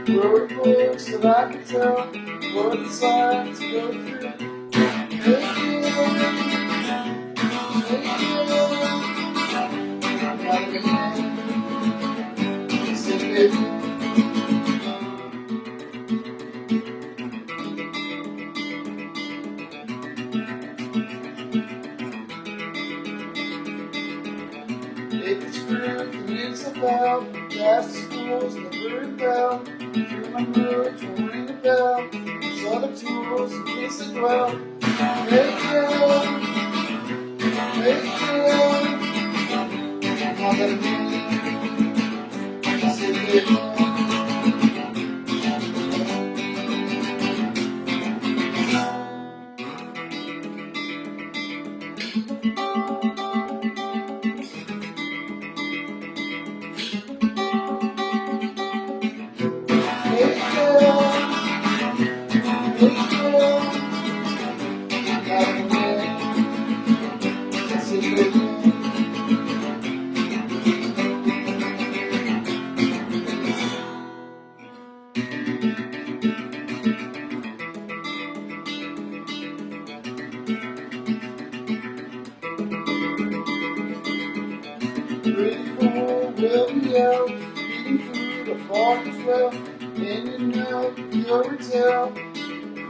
Wrote books that I could tell what it's like to go through. If it's proof and it's about past the schools never about through my moods will ring a bell. There's other tools in case I dwell. Hey girl, now that I'm in, I said hey. Ready for will be out, eating food, a bark as well. And you know, you'll retell.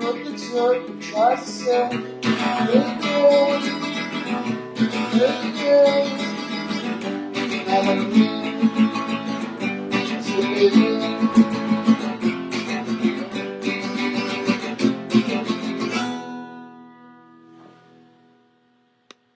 Cook the truck and tries to sell. Hey girl, now let me in. So baby,